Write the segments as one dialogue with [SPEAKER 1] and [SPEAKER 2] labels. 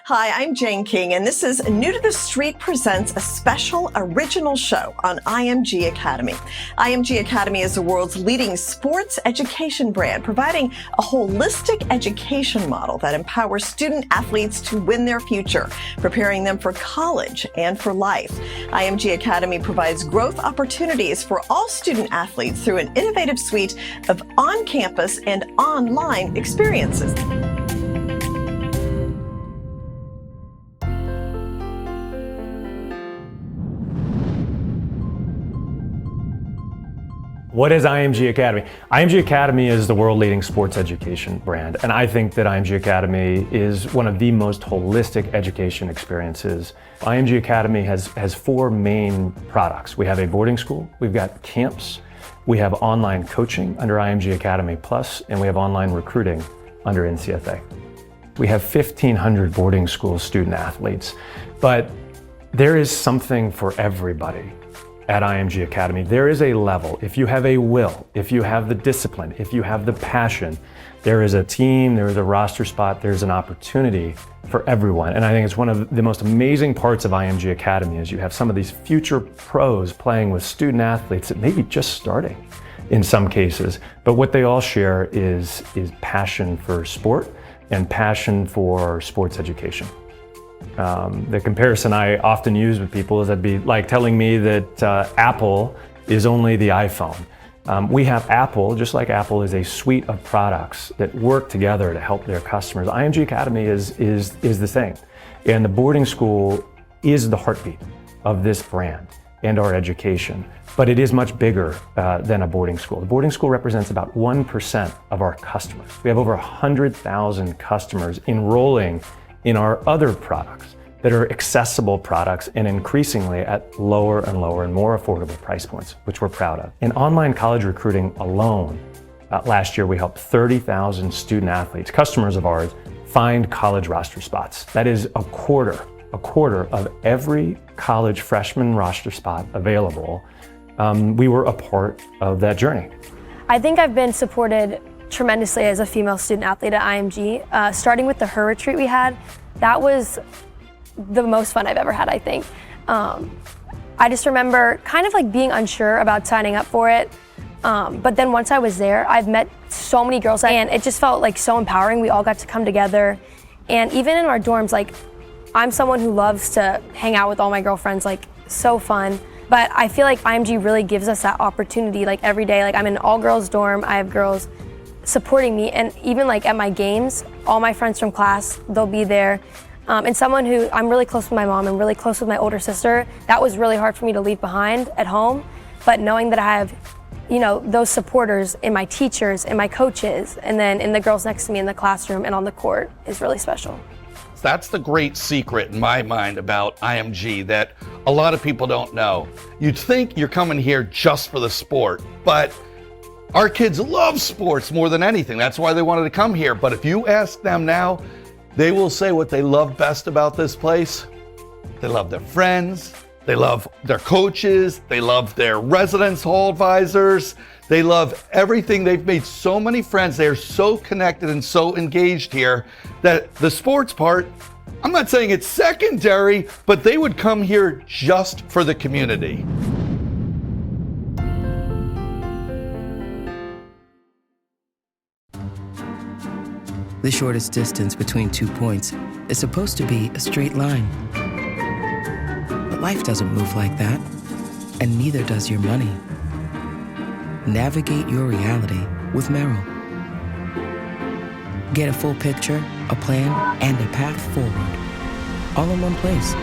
[SPEAKER 1] Hi, I'm Jane King, and this is New to the Street presents a special original show on IMG Academy. IMG Academy is the world's leading sports education brand, providing a holistic education model that empowers student athletes to win their future, preparing them for college and for life. IMG Academy provides growth opportunities for all student athletes through an innovative suite of on-campus and online experiences.
[SPEAKER 2] What is IMG Academy? IMG Academy is the world-leading sports education brand, and I think that IMG Academy is one of the most holistic education experiences. IMG Academy has four main products. We have a boarding school, we've got camps, we have online coaching under IMG Academy Plus, and we have online recruiting under NCFA. We have 1,500 boarding school student athletes, but there is something for everybody. At IMG Academy, there is a level. If you have a will, if you have the discipline, if you have the passion, there is a team, there is a roster spot, there's an opportunity for everyone. And I think it's one of the most amazing parts of IMG Academy is you have some of these future pros playing with student athletes that may be just starting in some cases, but what they all share is passion for sport and passion for sports education. The comparison I often use with people is that'd be like telling me that Apple is only the iPhone. We have Apple, just like Apple is a suite of products that work together to help their customers. IMG Academy is the same. And the boarding school is the heartbeat of this brand and our education, but it is much bigger than a boarding school. The boarding school represents about 1% of our customers. We have over 100,000 customers enrolling in our other products that are accessible products and increasingly at lower and lower and more affordable price points, which we're proud of. In online college recruiting alone, last year we helped 30,000 student athletes, customers of ours, find college roster spots. That is a quarter of every college freshman roster spot available. We were a part of that journey.
[SPEAKER 3] I think I've been supported tremendously as a female student athlete at IMG. Starting with the Her retreat we had, that was the most fun I've ever had, I think. I just remember kind of like being unsure about signing up for it. But then once I was there, I've met so many girls and it just felt like so empowering. We all got to come together. And even in our dorms, like I'm someone who loves to hang out with all my girlfriends, like so fun. But I feel like IMG really gives us that opportunity like every day. Like I'm in an all girls dorm, I have girls supporting me, and even like at my games, all my friends from class, they'll be there. And someone who, I'm really close with my mom and really close with my older sister, that was really hard for me to leave behind at home. But knowing that I have, you know, those supporters in my teachers and my coaches, and then in the girls next to me in the classroom and on the court is really special.
[SPEAKER 4] That's the great secret in my mind about IMG that a lot of people don't know. You'd think you're coming here just for the sport, but our kids love sports more than anything. That's why they wanted to come here. But if you ask them now, they will say what they love best about this place. They love their friends. They love their coaches. They love their residence hall advisors. They love everything. They've made so many friends. They are so connected and so engaged here that the sports part, I'm not saying it's secondary, but they would come here just for the community.
[SPEAKER 5] The shortest distance between 2 points is supposed to be a straight line. But life doesn't move like that, and neither does your money. Navigate your reality with Merrill. Get a full picture, a plan, and a path forward, all in one place.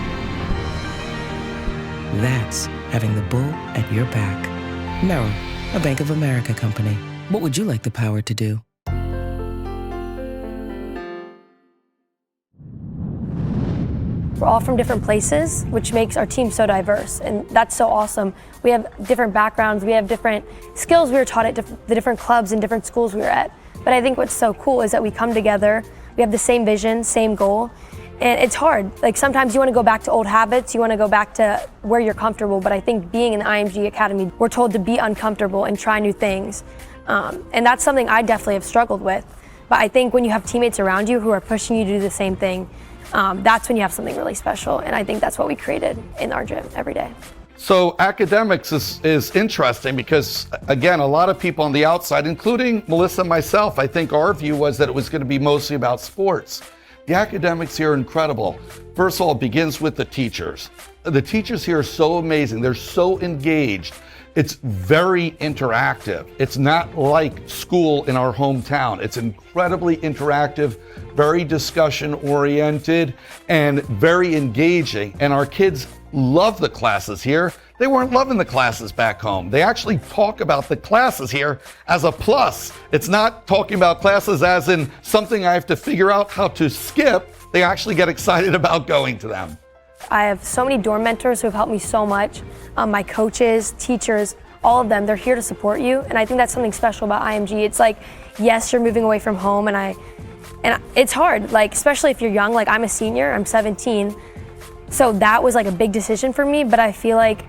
[SPEAKER 5] That's having the bull at your back. Merrill, a Bank of America company. What would you like the power to do?
[SPEAKER 3] We're all from different places, which makes our team so diverse, and that's so awesome. We have different backgrounds, we have different skills we were taught at the different clubs and different schools we were at. But I think what's so cool is that we come together, we have the same vision, same goal, and it's hard. Like sometimes you want to go back to old habits, you want to go back to where you're comfortable, but I think being in the IMG Academy, we're told to be uncomfortable and try new things. And that's something I definitely have struggled with. But I think when you have teammates around you who are pushing you to do the same thing, that's when you have something really special. And I think that's what we created in our gym every day.
[SPEAKER 4] So academics is interesting because, again, a lot of people on the outside, including Melissa and myself, I think our view was that it was going to be mostly about sports. The academics here are incredible. First of all, it begins with the teachers. The teachers here are so amazing. They're so engaged. It's very interactive. It's not like school in our hometown. It's incredibly interactive, very discussion oriented, and very engaging. And our kids love the classes here. They weren't loving the classes back home. They actually talk about the classes here as a plus. It's not talking about classes as in something I have to figure out how to skip. They actually get excited about going to them.
[SPEAKER 3] I have so many dorm mentors who have helped me so much. My coaches, teachers, all of them, they're here to support you. And I think that's something special about IMG. It's like, yes, you're moving away from home and it's hard, like, especially if you're young. Like, I'm a senior, I'm 17. So that was like a big decision for me, but I feel like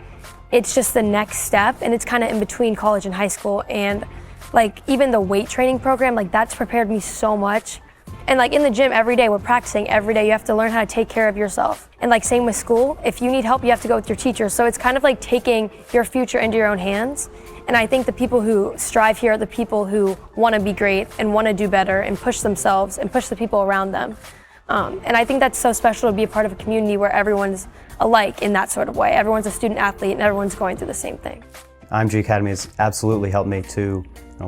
[SPEAKER 3] it's just the next step, and it's kind of in between college and high school. And like, even the weight training program, like, that's prepared me so much. And like, in the gym every day, we're practicing every day. You have to learn how to take care of yourself. And like, same with school, if you need help, you have to go with your teacher. So it's kind of like taking your future into your own hands. And I think the people who strive here are the people who want to be great and want to do better and push themselves and push the people around them. And I think that's so special to be a part of a community where everyone's alike in that sort of way. Everyone's a student athlete and everyone's going through the same thing.
[SPEAKER 6] IMG Academy has absolutely helped me to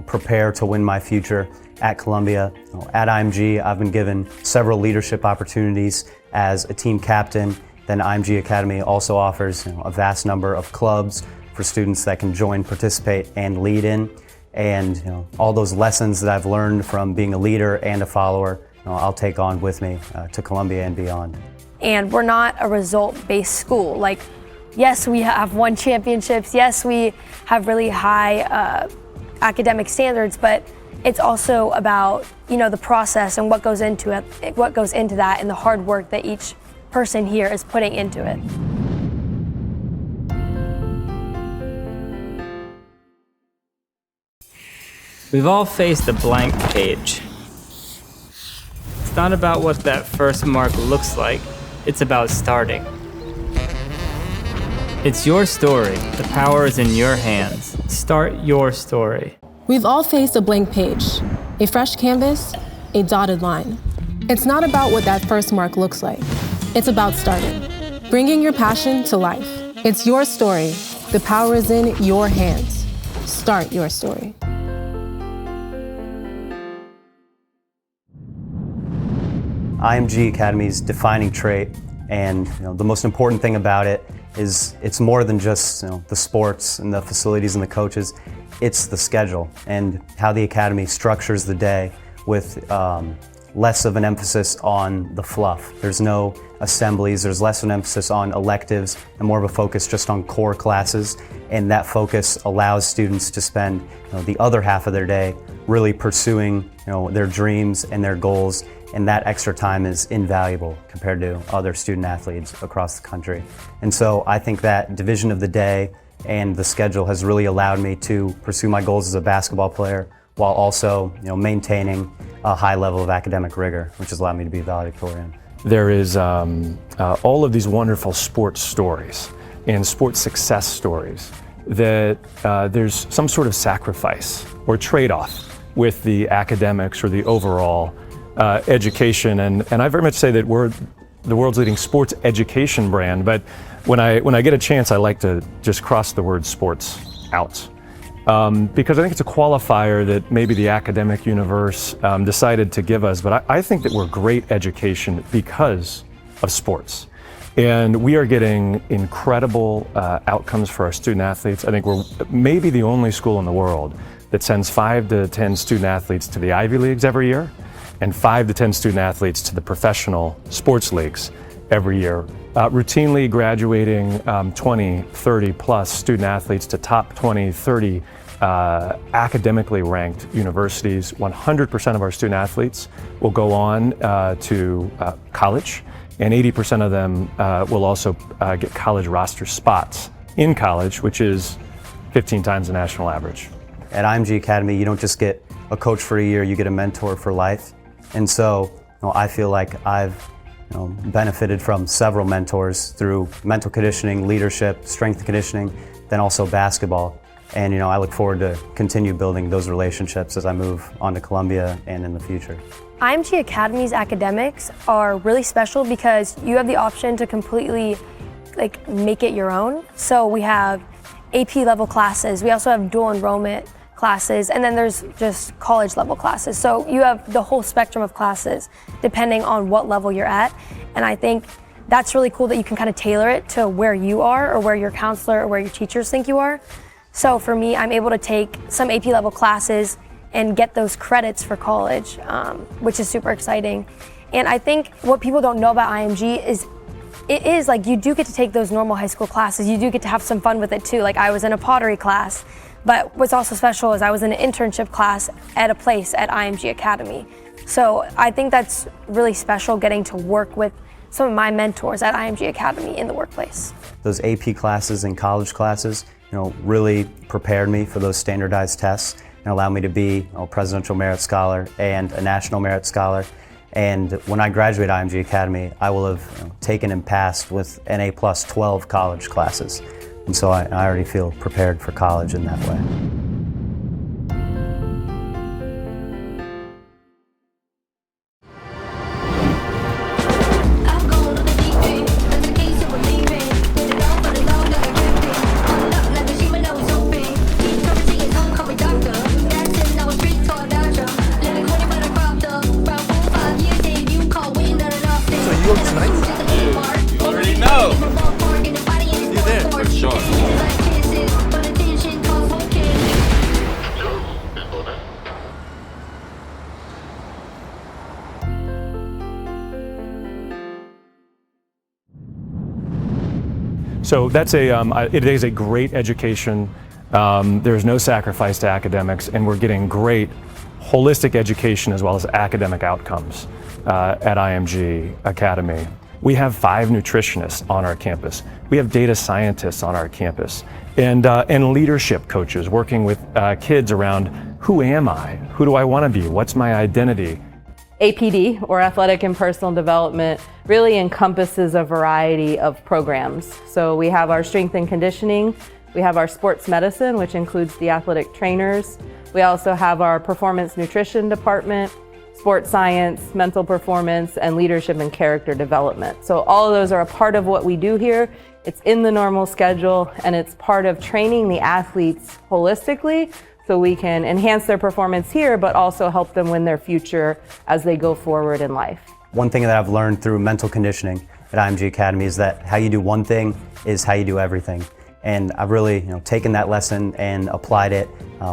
[SPEAKER 6] prepare to win my future at Columbia. At IMG, I've been given several leadership opportunities as a team captain. Then IMG Academy also offers a vast number of clubs for students that can join, participate, and lead in. And all those lessons that I've learned from being a leader and a follower, I'll take on with me to Columbia and beyond.
[SPEAKER 3] And we're not a result-based school. Like, yes, we have won championships. Yes, we have really high academic standards, but it's also about, the process and what goes into it, what goes into that, and the hard work that each person here is putting into it.
[SPEAKER 7] We've all faced a blank page. It's not about what that first mark looks like, it's about starting. It's your story. The power is in your hands. Start your story.
[SPEAKER 8] We've all faced a blank page, a fresh canvas, a dotted line. It's not about what that first mark looks like. It's about starting, bringing your passion to life. It's your story. The power is in your hands. Start your story.
[SPEAKER 6] IMG Academy's defining trait, and the most important thing about it is it's more than just the sports and the facilities and the coaches. It's the schedule and how the academy structures the day with less of an emphasis on the fluff. There's no assemblies, there's less of an emphasis on electives and more of a focus just on core classes. And that focus allows students to spend the other half of their day really pursuing their dreams and their goals. And that extra time is invaluable compared to other student athletes across the country. And so I think that division of the day and the schedule has really allowed me to pursue my goals as a basketball player while also maintaining a high level of academic rigor, which has allowed me to be valedictorian.
[SPEAKER 2] There is all of these wonderful sports stories and sports success stories that there's some sort of sacrifice or trade-off with the academics or the overall education, and I very much say that we're the world's leading sports education brand, but when I get a chance, I like to just cross the word sports out. Because I think it's a qualifier that maybe the academic universe decided to give us, but I think that we're great education because of sports. And we are getting incredible outcomes for our student athletes. I think we're maybe the only school in the world that sends 5 to 10 student athletes to the Ivy Leagues every year, and 5 to 10 student athletes to the professional sports leagues every year, routinely graduating 20, 30 plus student athletes to top 20, 30 academically ranked universities. 100% of our student athletes will go on to college, and 80% of them will also get college roster spots in college, which is 15 times the national average.
[SPEAKER 6] At IMG Academy, you don't just get a coach for a year, you get a mentor for life. And so I feel like I've benefited from several mentors through mental conditioning, leadership, strength conditioning, then also basketball. And I look forward to continue building those relationships as I move on to Columbia and in the future.
[SPEAKER 3] IMG Academy's academics are really special because you have the option to completely make it your own. So we have AP level classes, we also have dual enrollment classes, and then there's just college level classes. So you have the whole spectrum of classes depending on what level you're at. And I think that's really cool that you can kind of tailor it to where you are or where your counselor or where your teachers think you are. So for me, I'm able to take some AP level classes and get those credits for college, which is super exciting. And I think what people don't know about IMG is it is you do get to take those normal high school classes. You do get to have some fun with it too. I was in a pottery class, but what's also special is I was in an internship class at a place at IMG Academy. So I think that's really special, getting to work with some of my mentors at IMG Academy in the workplace.
[SPEAKER 6] Those AP classes and college classes, really prepared me for those standardized tests and allowed me to be a Presidential Merit Scholar and a National Merit Scholar. And when I graduate IMG Academy, I will have taken and passed with NA plus 12 college classes. And so I already feel prepared for college in that way.
[SPEAKER 2] So that's it is a great education. There's no sacrifice to academics, and we're getting great holistic education as well as academic outcomes at IMG Academy. We have 5 nutritionists on our campus. We have data scientists on our campus, and leadership coaches working with kids around who am I? Who do I want to be? What's my identity?
[SPEAKER 9] APD, or Athletic and Personal Development, really encompasses a variety of programs. So we have our strength and conditioning, we have our sports medicine, which includes the athletic trainers. We also have our performance nutrition department, sports science, mental performance, and leadership and character development. So all of those are a part of what we do here. It's in the normal schedule, and it's part of training the athletes holistically so we can enhance their performance here, but also help them win their future as they go forward in life.
[SPEAKER 6] One thing that I've learned through mental conditioning at IMG Academy is that how you do one thing is how you do everything. And I've really taken that lesson and applied it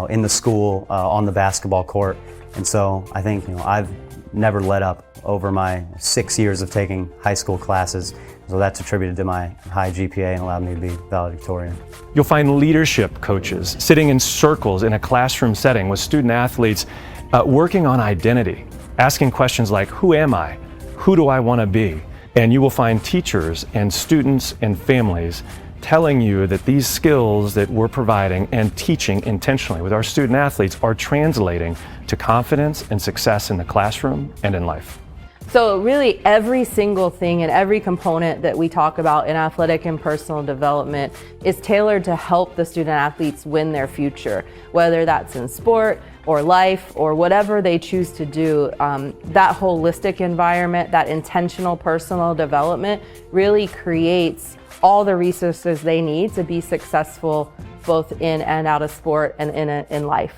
[SPEAKER 6] in the school, on the basketball court. And so I think I've never let up over my 6 years of taking high school classes. So that's attributed to my high GPA and allowed me to be valedictorian.
[SPEAKER 2] You'll find leadership coaches sitting in circles in a classroom setting with student athletes working on identity, asking questions like, who am I? Who do I want to be? And you will find teachers and students and families telling you that these skills that we're providing and teaching intentionally with our student athletes are translating to confidence and success in the classroom and in life.
[SPEAKER 9] So really every single thing and every component that we talk about in athletic and personal development is tailored to help the student athletes win their future, whether that's in sport or life or whatever they choose to do. That holistic environment, that intentional personal development really creates all the resources they need to be successful both in and out of sport and in life.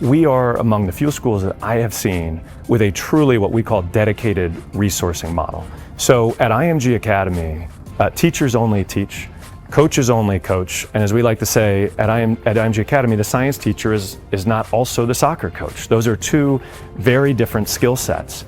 [SPEAKER 2] We are among the few schools that I have seen with a truly what we call dedicated resourcing model. So at IMG Academy, teachers only teach, coaches only coach, and as we like to say at IMG Academy, the science teacher is not also the soccer coach. Those are two very different skill sets.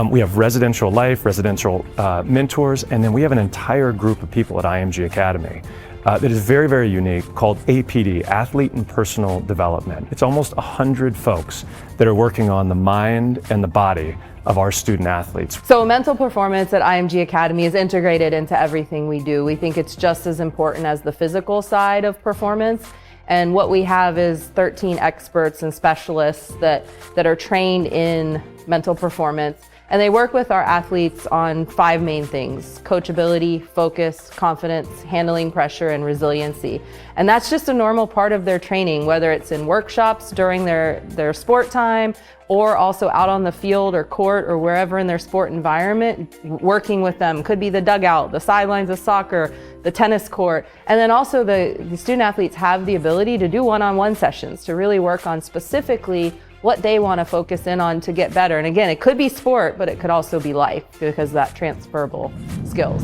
[SPEAKER 2] We have residential life, residential mentors, and then we have an entire group of people at IMG Academy that is very, very unique called APD, Athlete and Personal Development. It's almost 100 folks that are working on the mind and the body of our student athletes.
[SPEAKER 9] So mental performance at IMG Academy is integrated into everything we do. We think it's just as important as the physical side of performance. And what we have is 13 experts and specialists that are trained in mental performance. And they work with our athletes on 5 main things: coachability, focus, confidence, handling pressure, and resiliency. And that's just a normal part of their training, whether it's in workshops during their sport time, or also out on the field or court or wherever in their sport environment, working with them. Could be the dugout, the sidelines of soccer, the tennis court. And then also the student athletes have the ability to do one-on-one sessions to really work on specifically what they want to focus in on to get better. And again, it could be sport, but it could also be life because of that transferable skills.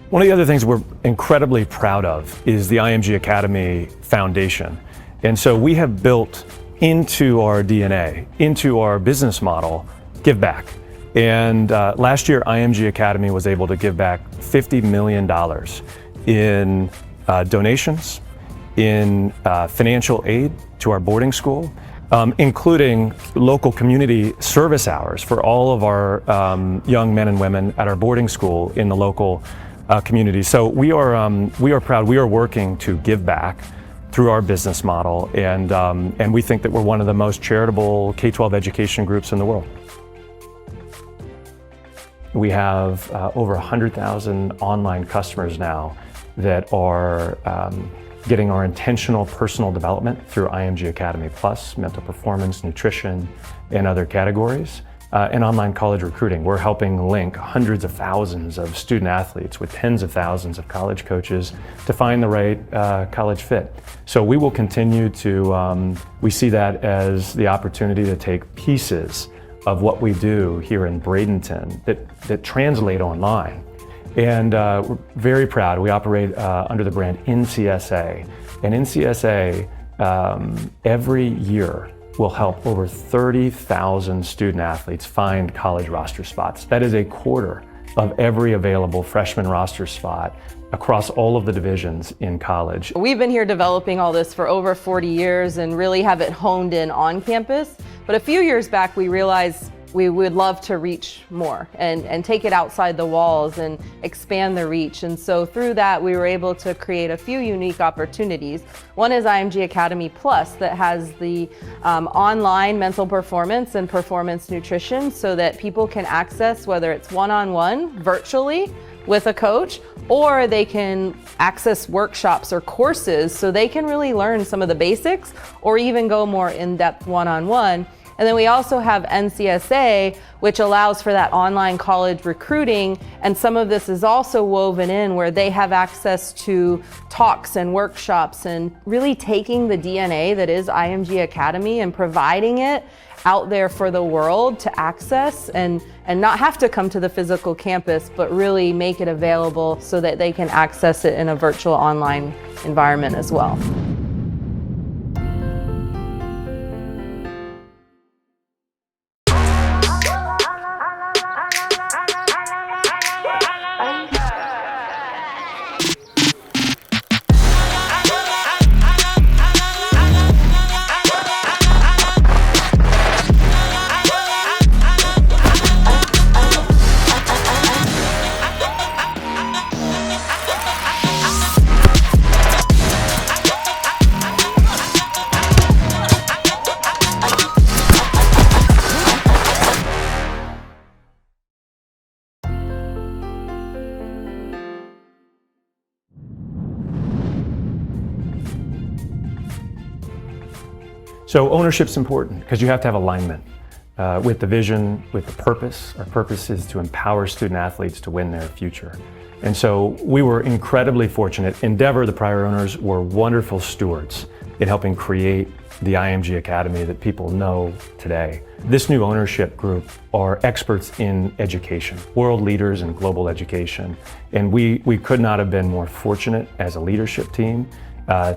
[SPEAKER 2] One of the other things we're incredibly proud of is the IMG Academy Foundation. And so we have built into our DNA, into our business model, give back. And last year, IMG Academy was able to give back $50 million in donations, in financial aid to our boarding school, including local community service hours for all of our young men and women at our boarding school in the local community. So we are proud. We are working to give back through our business model, and we think that we're one of the most charitable K-12 education groups in the world. We have over 100,000 online customers now that are getting our intentional personal development through IMG Academy Plus, mental performance, nutrition, and other categories. And online college recruiting. We're helping link hundreds of thousands of student athletes with tens of thousands of college coaches to find the right college fit. So we will continue to, we see that as the opportunity to take pieces of what we do here in Bradenton that translate online. And we're very proud. We operate under the brand NCSA. And NCSA, every year, will help over 30,000 student athletes find college roster spots. That is a quarter of every available freshman roster spot across all of the divisions in college.
[SPEAKER 9] We've been here developing all this for over 40 years and really have it honed in on campus. But a few years back, we realized we would love to reach more and take it outside the walls and expand the reach. And so through that, we were able to create a few unique opportunities. One is IMG Academy Plus that has the online mental performance and performance nutrition so that people can access, whether it's one-on-one virtually with a coach, or they can access workshops or courses so they can really learn some of the basics or even go more in-depth one-on-one. And then we also have NCSA, which allows for that online college recruiting. And some of this is also woven in where they have access to talks and workshops and really taking the DNA that is IMG Academy and providing it out there for the world to access and not have to come to the physical campus, but really make it available so that they can access it in a virtual online environment as well.
[SPEAKER 2] So ownership's important because you have to have alignment with the vision, with the purpose. Our purpose is to empower student athletes to win their future. And so we were incredibly fortunate. Endeavor, the prior owners, were wonderful stewards in helping create the IMG Academy that people know today. This new ownership group are experts in education, world leaders in global education, and we could not have been more fortunate as a leadership team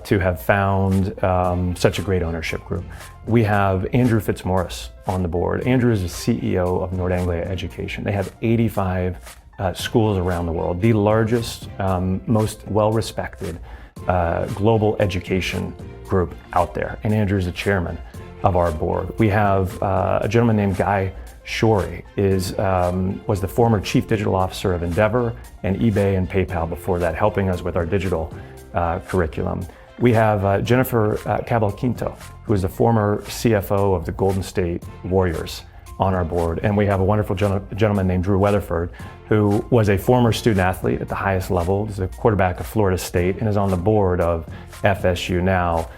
[SPEAKER 2] to have found such a great ownership group. We have Andrew Fitzmaurice on the board. Andrew is the CEO of Nord Anglia Education. They have 85 schools around the world, the largest, most well-respected global education group out there. And Andrew is the chairman of our board. We have a gentleman named Guy Shorey, was the former chief digital officer of Endeavor and eBay and PayPal before that, helping us with our digital curriculum. We have Jennifer Cavalquinto, who is the former CFO of the Golden State Warriors on our board. And we have a wonderful gentleman named Drew Weatherford, who was a former student athlete at the highest level. He's a quarterback of Florida State and is on the board of FSU now,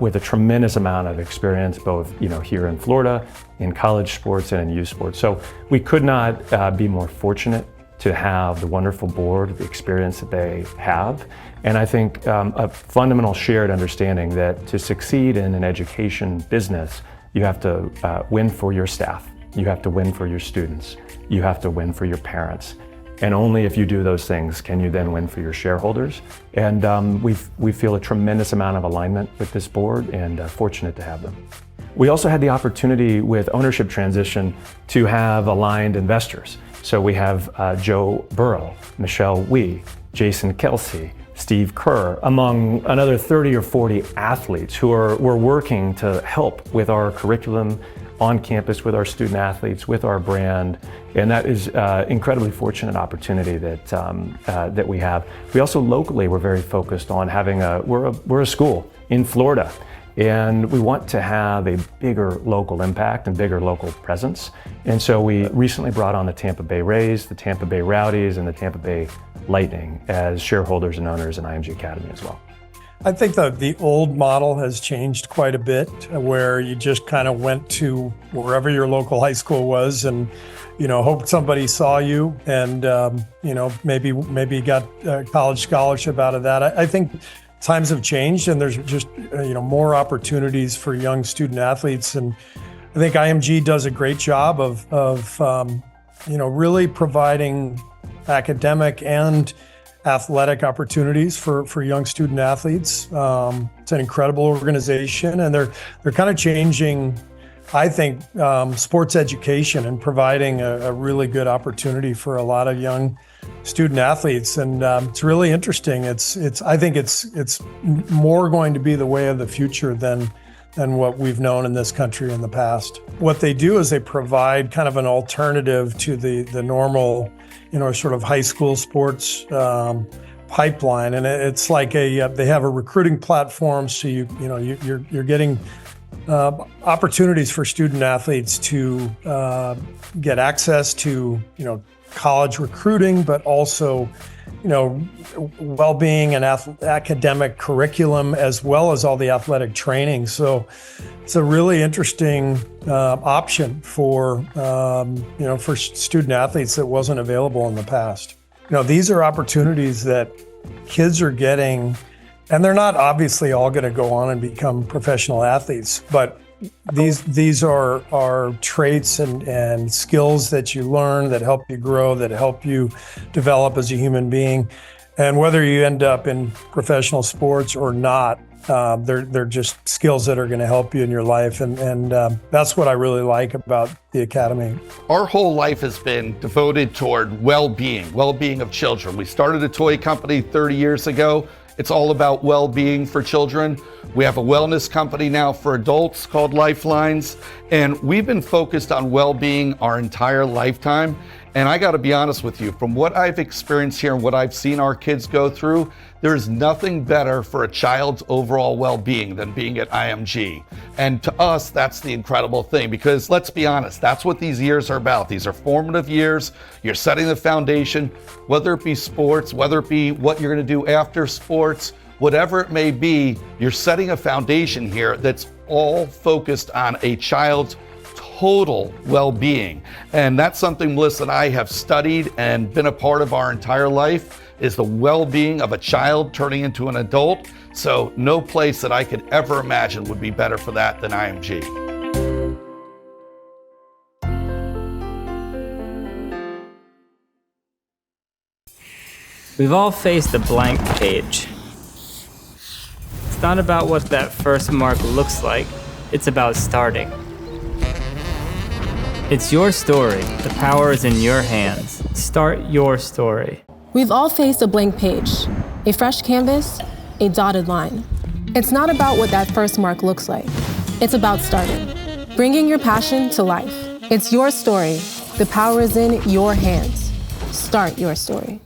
[SPEAKER 2] with a tremendous amount of experience, both here in Florida, in college sports and in youth sports. So we could not be more fortunate to have the wonderful board, the experience that they have. And I think a fundamental shared understanding that to succeed in an education business, you have to win for your staff, you have to win for your students, you have to win for your parents. And only if you do those things can you then win for your shareholders. And we feel a tremendous amount of alignment with this board and fortunate to have them. We also had the opportunity with ownership transition to have aligned investors. So we have Joe Burrow, Michelle Wee, Jason Kelsey, Steve Kerr, among another 30 or 40 athletes who were working to help with our curriculum on campus, with our student athletes, with our brand. And that is incredibly fortunate opportunity that we have. We also locally were very focused on having we're a school in Florida. And we want to have a bigger local impact and bigger local presence. And so we recently brought on the Tampa Bay Rays, the Tampa Bay Rowdies, and the Tampa Bay Lightning as shareholders and owners in IMG Academy as well.
[SPEAKER 10] I think the old model has changed quite a bit, where you just kind of went to wherever your local high school was and, hoped somebody saw you and, maybe got a college scholarship out of that. I think times have changed and there's just, more opportunities for young student athletes. And I think IMG does a great job of really providing academic and athletic opportunities for young student athletes. It's an incredible organization, and they're kind of changing, I think, sports education and providing a really good opportunity for a lot of young student athletes. And it's really interesting. I think it's more going to be the way of the future than what we've known in this country in the past. What they do is they provide kind of an alternative to the normal, sort of high school sports pipeline, and it's like they have a recruiting platform. So you're getting opportunities for student athletes to get access to college recruiting, but also well-being and academic curriculum, as well as all the athletic training. So it's a really interesting option for student athletes that wasn't available in the past. These are opportunities that kids are getting, and they're not obviously all going to go on and become professional athletes, but these are traits and skills that you learn that help you grow, that help you develop as a human being. And whether you end up in professional sports or not, they're just skills that are going to help you in your life. And that's what I really like about the Academy.
[SPEAKER 4] Our whole life has been devoted toward well-being of children. We started a toy company 30 years ago. It's all about well-being for children. We have a wellness company now for adults called Lifelines, and we've been focused on well-being our entire lifetime. And I got to be honest with you, from what I've experienced here and what I've seen our kids go through, there's nothing better for a child's overall well-being than being at IMG. And to us, that's the incredible thing, because let's be honest, that's what these years are about. These are formative years. You're setting the foundation, whether it be sports, whether it be what you're going to do after sports, whatever it may be, you're setting a foundation here that's all focused on a child's total well-being. And that's something Melissa and I have studied and been a part of our entire life. is the well-being of a child turning into an adult. So no place that I could ever imagine would be better for that than IMG.
[SPEAKER 7] We've all faced a blank page. It's not about what that first mark looks like, it's about starting. It's your story. The power is in your hands. Start your story.
[SPEAKER 8] We've all faced a blank page, a fresh canvas, a dotted line. It's not about what that first mark looks like. It's about starting, bringing your passion to life. It's your story. The power is in your hands. Start your story.